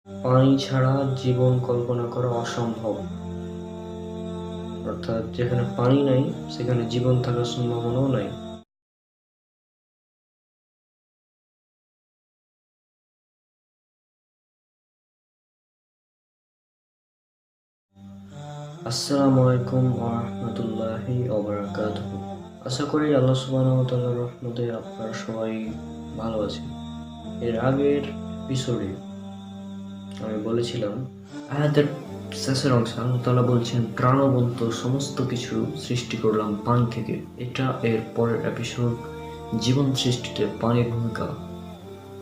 পানি ছাড়া জীবন কল্পনা করা অসম্ভব। অর্থাৎ যেখানে পানি নাই সেখানে জীবন থাকার সম্ভাবনাও নাই। আসসালামু আলাইকুম ওয়া রাহমাতুল্লাহি ওয়া বারাকাতুহু। আশা করি আল্লাহ সুবহানাহু ওয়া তাআলার রহমতে আপনারা সবাই ভালো আছেন। এর আগের এপিসোডে আমি বলেছিলাম আয়াতের শেষের অংশে আল্লাহ তাআলা বলছেন প্রাণবন্ত সমস্ত কিছু সৃষ্টি করলাম পানি থেকে। এটা এর পরের এপিসোড, জীবন সৃষ্টিতে পানির ভূমিকা,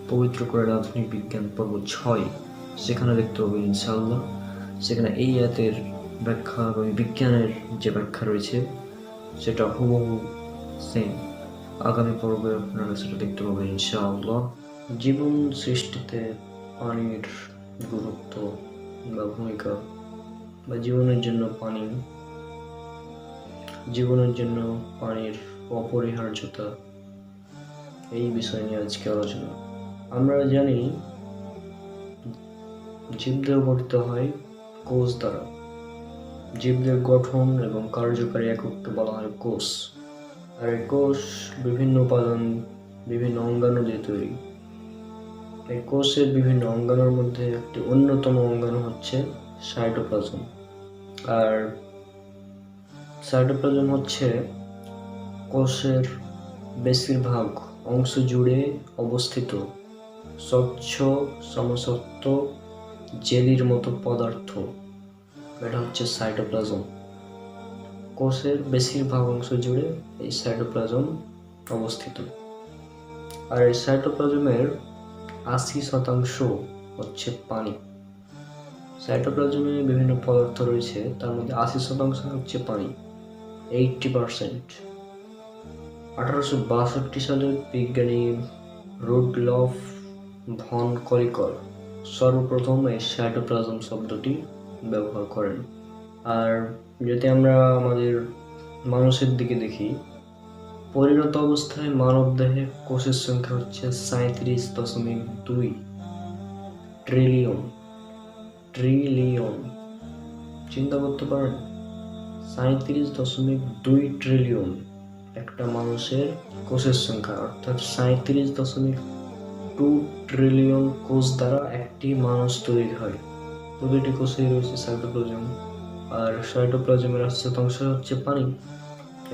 পবিত্র করে আধুনিক বিজ্ঞান পর্ব 6। সেখানে দেখতে হবে ইনশাআল্লাহ। সেখানে এই আয়াতের ব্যাখ্যা এবং বিজ্ঞানের যে ব্যাখ্যা রয়েছে সেটা হুবহু সেম। আগামী পর্বে আপনারা সেটা দেখতে পাবেন ইনশাআল্লাহ। জীবন সৃষ্টিতে পানির গুরুত্ব বা ভূমিকা, বা জীবনের জন্য পানির অপরিহার্যতা, এই বিষয় নিয়ে আজকে আলোচনা। আমরা জানি জীবদেহ গঠিত হয় কোষ দ্বারা। জীবদের গঠন এবং কার্যকারী একককে বলা হয় কোষ। আর এই কোষ বিভিন্ন উপাদান, বিভিন্ন অঙ্গাণু দিয়ে তৈরি। এই কোষের বিভিন্ন অঙ্গাণুর মধ্যে একটি অন্যতম অঙ্গাণু হচ্ছে সাইটোপ্লাজম। আর সাইটোপ্লাজম হচ্ছে কোষের বেশিরভাগ অংশ জুড়ে অবস্থিত স্বচ্ছ সমসত্ব জেলির মতো পদার্থ। এটা হচ্ছে সাইটোপ্লাজম। কোষের বেশিরভাগ অংশ জুড়ে এই সাইটোপ্লাজম অবস্থিত। আর এই সাইটোপ্লাজমের 80% হচ্ছে পানি। সাইটোপ্লাজমে বিভিন্ন পদার্থ রয়েছে, তার মধ্যে 80% হচ্ছে পানি, 80%। 1862 সালে বিজ্ঞানী রুডলফ ভন কলিকর সর্বপ্রথম এই সাইটোপ্লাজম শব্দটি ব্যবহার করেন। আর যদি আমরা আমাদের মানুষের দিকে দেখি, পরিণত অবস্থায় মানবদেহে কোষের সংখ্যা হচ্ছে 37.2 ট্রিলিয়ন। চিন্তা করতে পারেন, 37.2 ট্রিলিয়ন একটা মানুষের কোষের সংখ্যা। অর্থাৎ 37.2 ট্রিলিয়ন কোষ দ্বারা একটি মানুষ তৈরি হয়। প্রতিটি কোষেই রয়েছে সাইটোপ্লাজম, আর সাইটোপ্লাজমের 80% হচ্ছে পানি।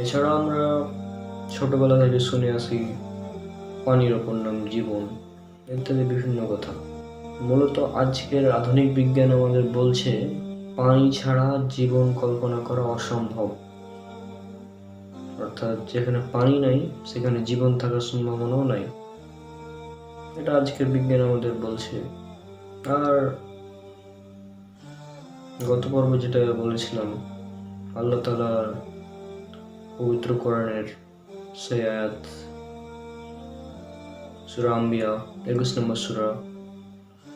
এছাড়া আমরা ছোটবেলা থেকে শুনে আসি পানির অপর নাম জীবন, ইত্যাদি বিভিন্ন কথা। মূলত আজকের আধুনিক বিজ্ঞান আমাদের বলছে পানি ছাড়া জীবন কল্পনা করা অসম্ভব। অর্থাৎ যেখানে পানি নাই সেখানে জীবন থাকার সম্ভাবনাও নাই। এটা আজকের বিজ্ঞান আমাদের বলছে। আর গত পর্বে যেটা বলেছিলাম, আল্লাহ তাআলার পবিত্র কোরআনের সেই আয়াত, সূরা আম্বিয়া 21 নম্বর সূরা,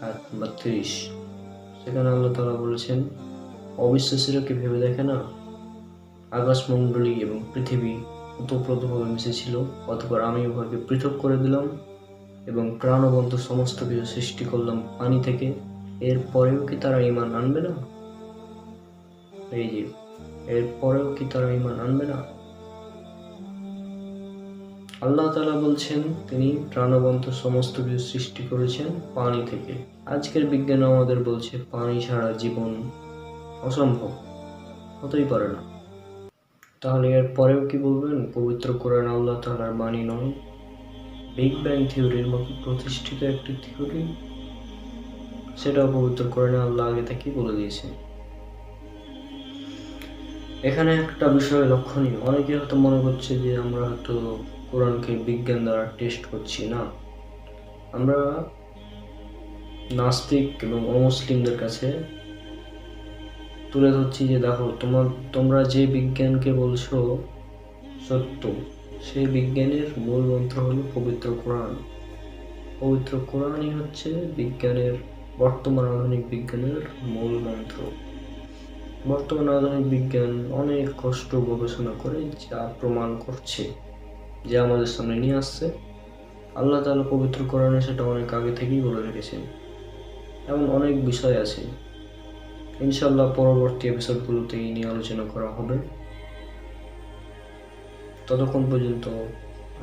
আয়াত নম্বর 30। সেখানে আল্লাহ তাআলা বলেছেন, অবিশ্বাসীরা কি ভেবে দেখে না, আকাশমণ্ডলী এবং পৃথিবী ওতপ্রোতভাবে মিশেছিল, অতঃপর আমি উহাকে পৃথক করে দিলাম এবং প্রাণবন্ত সমস্ত কিছু সৃষ্টি করলাম পানি থেকে, এরপরেও কি তারা ঈমান আনবে না? এরপরেও কি তারা ঈমান আনবে না? আল্লাহ তাআলা বলছেন তিনি প্রাণবন্ত সমস্ত কিছু সৃষ্টি করেছেন পানি থেকে। আজকের বিজ্ঞান আমাদের বলছে পানি ছাড়া জীবন অসম্ভব, হতেই পারে না। তাহলে এর পরেও কি বলবেন পবিত্র কোরআন আল্লাহ তাআলার বাণী নয়, বিগ ব্যাং থিওরির মতো প্রতিষ্ঠিত একটি থিওরি? সেটাও পবিত্র কোরআনে আল্লাহ আগে থেকেই বলে দিয়েছেন। এখানে একটা বিষয় লক্ষণীয়, অনেকে হয়তো মনে করছে যে আমরা হয়তো কোরআনকে বিজ্ঞান দ্বারা টেস্ট করছি। না, আমরা নাস্তিক এবং অমুসলিমদের কাছে তুলে ধরছি যে দেখো, তোমরা যে বিজ্ঞানকে বলছো সত্য, সেই বিজ্ঞানের মূল মন্ত্র হলো পবিত্র কোরআন। পবিত্র কোরআনই হচ্ছে বিজ্ঞানের, বর্তমান আধুনিক বিজ্ঞানের মূল মন্ত্র। বর্তমান আধুনিক বিজ্ঞান অনেক কষ্ট গবেষণা করে যা প্রমাণ করছে, যে আমাদের সামনে নিয়ে আসছে, আল্লাহ তাআলা পবিত্র কোরআনে সেটা অনেক আগে থেকেই বলে রেখেছেন। এমন অনেক বিষয় আছে। ইনশাল্লাহ পরবর্তী এপিসোডগুলোতে এই নিয়ে আলোচনা করা হবে। ততক্ষণ পর্যন্ত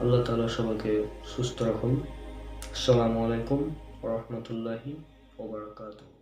আল্লাহ তাআলা সবাইকে সুস্থ রাখুন। আসসালামু আলাইকুম ওয়া রাহমাতুল্লাহি ওয়া বারাকাতুহু।